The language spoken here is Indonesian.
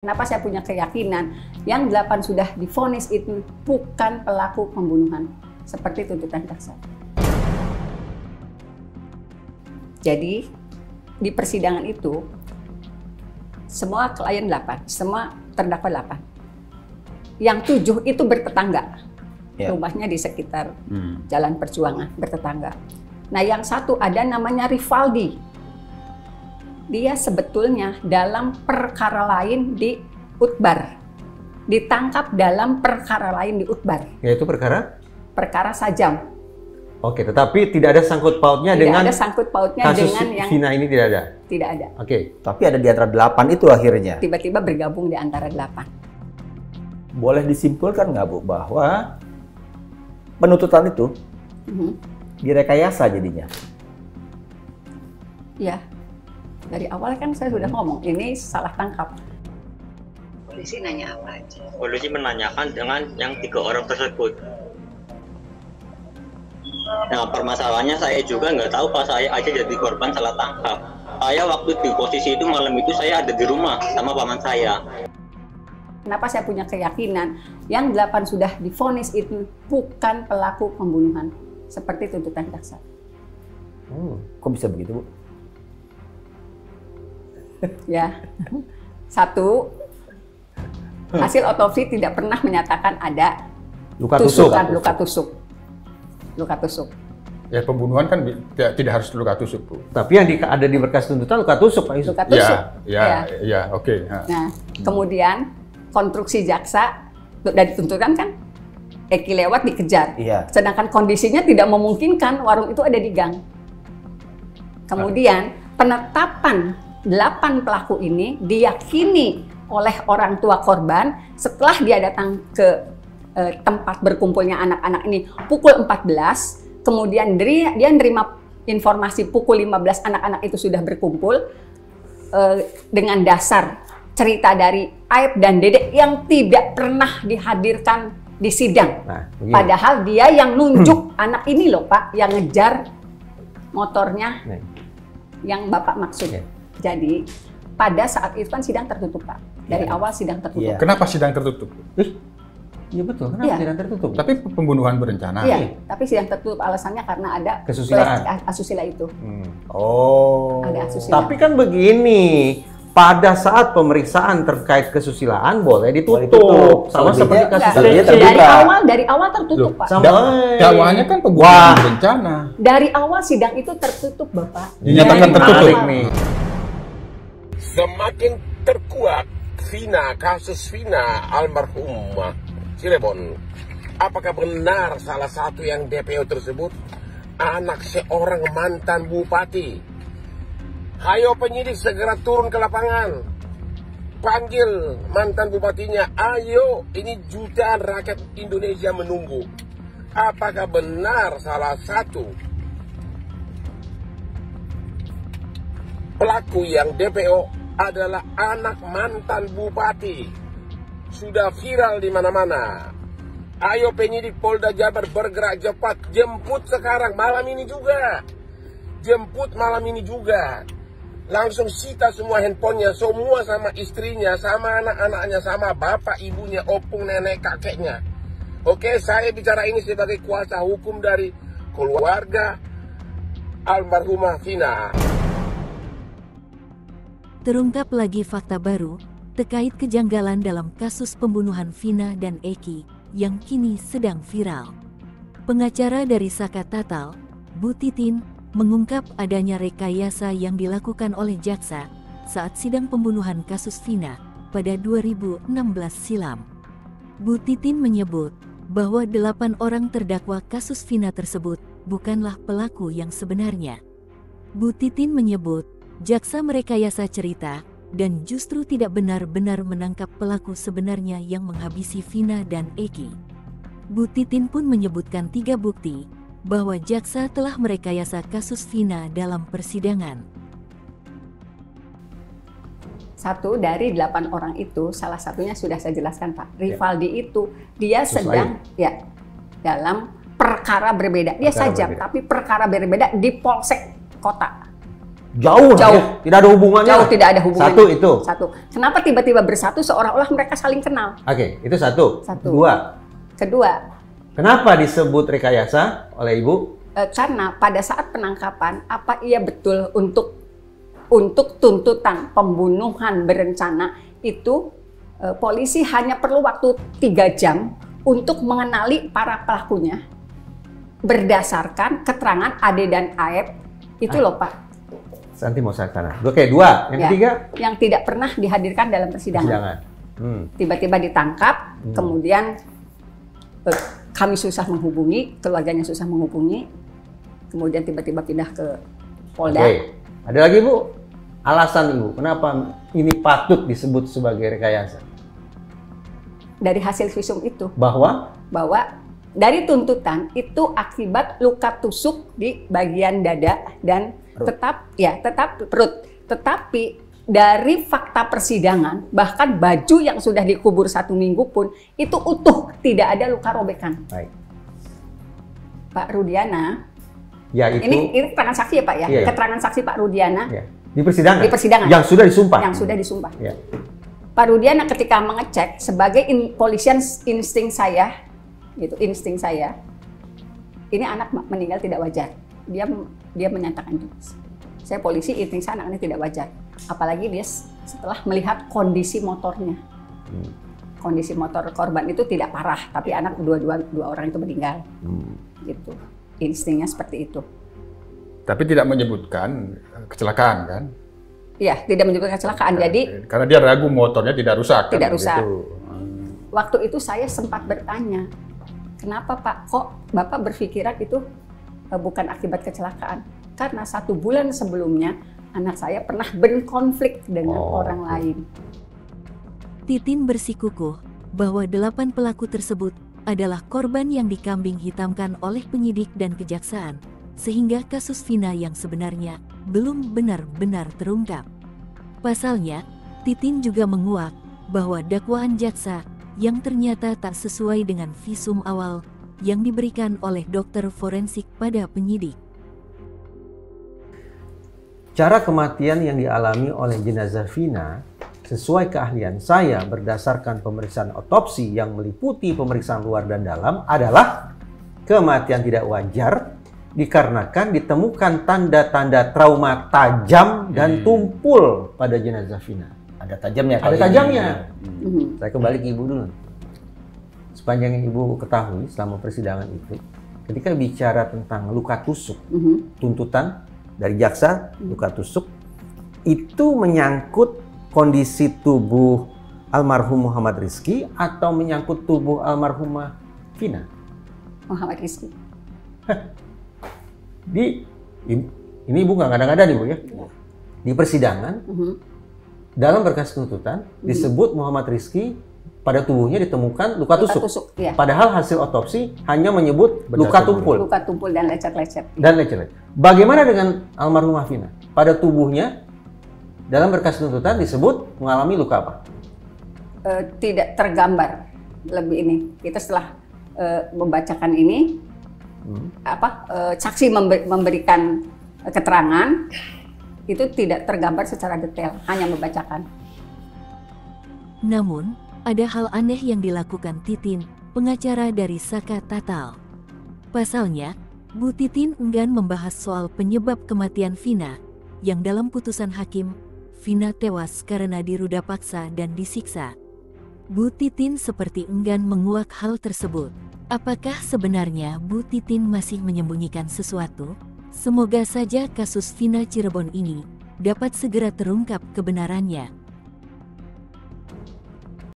Kenapa saya punya keyakinan yang 8 sudah divonis itu bukan pelaku pembunuhan seperti tuntutan jaksa. Jadi di persidangan itu semua klien 8, semua terdakwa 8. Yang 7 itu bertetangga. Rumahnya di sekitar Jalan Perjuangan, bertetangga. Nah, yang 1 ada namanya Rivaldi. Dia sebetulnya dalam perkara lain di Utbar. Ditangkap dalam perkara lain di Utbar. Yaitu perkara? Perkara Sajam. Oke, tetapi tidak ada sangkut pautnya dengan ada sangkut pautnya kasus dengan yang Vina ini, tidak ada? Tidak ada. Oke. Tapi ada di antara 8 itu akhirnya. Tiba-tiba bergabung di antara 8. Boleh disimpulkan nggak, Bu, bahwa penuntutan itu direkayasa jadinya? Ya. Dari awal kan saya sudah ngomong, ini salah tangkap. Polisi nanya apa aja? Polisi menanyakan dengan yang 3 orang tersebut. Nah, permasalahannya saya juga nggak tahu pas saya aja jadi korban salah tangkap. Saya waktu di posisi itu malam itu saya ada di rumah sama paman saya. Kenapa saya punya keyakinan yang 8 sudah divonis itu bukan pelaku pembunuhan seperti tuntutan jaksa. Kok bisa begitu, Bu? Ya, 1, hasil otopsi tidak pernah menyatakan ada Luka tusuk. Ya, pembunuhan kan tidak harus luka tusuk, Bu. Tapi yang ada di berkas tuntutan luka tusuk, Pak Yusuf. Luka tusuk. Ya, oke. Nah, kemudian konstruksi jaksa dari tuntutan kan Eki lewat dikejar. Iya. Sedangkan kondisinya tidak memungkinkan warung itu ada di gang. Kemudian penetapan 8 pelaku ini diyakini oleh orang tua korban setelah dia datang ke tempat berkumpulnya anak-anak ini pukul 14, kemudian dia nerima informasi pukul 15 anak-anak itu sudah berkumpul dengan dasar cerita dari Aib dan Dedek yang tidak pernah dihadirkan di sidang. Padahal dia yang nunjuk anak ini loh, Pak, yang ngejar motornya yang Bapak maksud. Jadi pada saat itu kan sidang tertutup, Pak. Dari awal sidang tertutup. Kenapa sidang tertutup? Iya betul, kenapa sidang tertutup? Tapi pembunuhan berencana. Iya, tapi sidang tertutup alasannya karena ada kesusilaan. Asusila itu. Oh. Ada asusila. Tapi kan begini, pada saat pemeriksaan terkait kesusilaan boleh ditutup. Sama seperti kasus dari awal tertutup, Pak. Dakwaannya kan pembunuhan berencana. Dari awal sidang itu tertutup, Bapak. Dinyatakan tertutup nih. Semakin terkuat kasus Vina almarhumah Cirebon. Apakah benar salah satu yang DPO tersebut anak seorang mantan bupati? Hayo penyidik segera turun ke lapangan. Panggil mantan bupatinya. Ayo, ini jutaan rakyat Indonesia menunggu. Apakah benar salah satu pelaku yang DPO adalah anak mantan bupati? Sudah viral di mana-mana. Ayo penyidik Polda Jabar bergerak cepat. Jemput sekarang, malam ini juga. Jemput malam ini juga. Langsung sita semua handphonenya, semua sama istrinya, sama anak-anaknya, sama bapak, ibunya, opung, nenek, kakeknya. Oke, saya bicara ini sebagai kuasa hukum dari keluarga almarhumah Vina. Terungkap lagi fakta baru terkait kejanggalan dalam kasus pembunuhan Vina dan Eki yang kini sedang viral. Pengacara dari Saka Tatal, Bu Titin, mengungkap adanya rekayasa yang dilakukan oleh jaksa saat sidang pembunuhan kasus Vina pada 2016 silam. Bu Titin menyebut bahwa 8 orang terdakwa kasus Vina tersebut bukanlah pelaku yang sebenarnya. Bu Titin menyebut jaksa merekayasa cerita dan justru tidak benar-benar menangkap pelaku sebenarnya yang menghabisi Vina dan Eki. Bu Titin pun menyebutkan 3 bukti bahwa jaksa telah merekayasa kasus Vina dalam persidangan. 1 dari 8 orang itu, salah satunya sudah saya jelaskan, Pak. Rivaldi itu, dia sedang dalam perkara berbeda. Dia Sajam, tapi perkara berbeda di Polsek Kota. Jauh, Jauh. ya? Tidak ada hubungannya. Jauh tidak ada hubungannya. Satu itu. Satu. Kenapa tiba-tiba bersatu seolah-olah mereka saling kenal? Oke, itu satu. Satu. Kedua, kenapa disebut rekayasa oleh Ibu? Karena pada saat penangkapan, apa iya betul untuk tuntutan pembunuhan berencana itu polisi hanya perlu waktu 3 jam untuk mengenali para pelakunya berdasarkan keterangan Ade dan Aep itu loh Pak. Nanti mau saya sana. Oke, 2. Yang ketiga? Yang tidak pernah dihadirkan dalam persidangan. Tiba-tiba ditangkap, kemudian kami susah menghubungi, keluarganya susah menghubungi, kemudian tiba-tiba pindah ke Polda. Oke. Ada lagi Bu? Alasan Ibu, kenapa ini patut disebut sebagai rekayasa? Dari hasil visum itu. Bahwa Dari tuntutan itu akibat luka tusuk di bagian dada dan tetap perut. Tetapi dari fakta persidangan, bahkan baju yang sudah dikubur 1 minggu pun itu utuh, tidak ada luka robekan. Baik. Pak Rudiana, Ya itu. ini keterangan saksi ya Pak ya? Iya. Keterangan saksi Pak Rudiana Ya. Di persidangan. Di persidangan. Yang sudah disumpah. yang sudah disumpah. Ya. Pak Rudiana ketika mengecek sebagai polisian insting saya, ini anak meninggal tidak wajar. Dia menyatakan itu. Saya polisi, insting saya anak ini tidak wajar. Apalagi dia setelah melihat kondisi motornya. Kondisi motor korban itu tidak parah, tapi anak dua orang itu meninggal. Gitu. Instingnya seperti itu. Tapi tidak menyebutkan kecelakaan kan? Iya, tidak menyebutkan kecelakaan. Jadi Karena dia ragu motornya tidak rusak. Tidak kan? rusak. Gitu. waktu itu saya sempat bertanya, kenapa Pak, kok Bapak berpikiran itu bukan akibat kecelakaan? Karena 1 bulan sebelumnya anak saya pernah berkonflik dengan orang lain. Titin bersikukuh bahwa 8 pelaku tersebut adalah korban yang dikambing hitamkan oleh penyidik dan kejaksaan, sehingga kasus Vina yang sebenarnya belum benar-benar terungkap. Pasalnya, Titin juga menguak bahwa dakwaan jaksa yang ternyata tak sesuai dengan visum awal yang diberikan oleh dokter forensik pada penyidik. Cara kematian yang dialami oleh jenazah Vina sesuai keahlian saya berdasarkan pemeriksaan otopsi yang meliputi pemeriksaan luar dan dalam adalah kematian tidak wajar dikarenakan ditemukan tanda-tanda trauma tajam dan tumpul pada jenazah Vina. Ada tajamnya. Ada tajamnya. Saya kembali ke Ibu dulu. Sepanjang yang Ibu ketahui selama persidangan itu, ketika bicara tentang luka tusuk, tuntutan dari jaksa, luka tusuk, itu menyangkut kondisi tubuh almarhum Muhammad Rizky atau menyangkut tubuh almarhumah Vina? Muhammad Rizky. Ini Ibu nggak ngada-ngada nih Bu ya. Di persidangan, dalam berkas tuntutan disebut Muhammad Rizky pada tubuhnya ditemukan luka tusuk. Ya. Padahal hasil otopsi hanya menyebut luka tumpul. Luka tumpul dan lecet-lecet. Dan lecet-lecet. Bagaimana dengan almarhumah Vina? Pada tubuhnya dalam berkas tuntutan disebut mengalami luka apa? Tidak tergambar lebih ini. Kita setelah membacakan ini, saksi memberikan keterangan itu tidak tergambar secara detail, hanya membacakan. Namun, ada hal aneh yang dilakukan Titin, pengacara dari Saka Tatal. Pasalnya, Bu Titin enggan membahas soal penyebab kematian Vina, yang dalam putusan hakim, Vina tewas karena diruda paksa dan disiksa. Bu Titin seperti enggan menguak hal tersebut. Apakah sebenarnya Bu Titin masih menyembunyikan sesuatu? Semoga saja kasus Vina Cirebon ini dapat segera terungkap kebenarannya.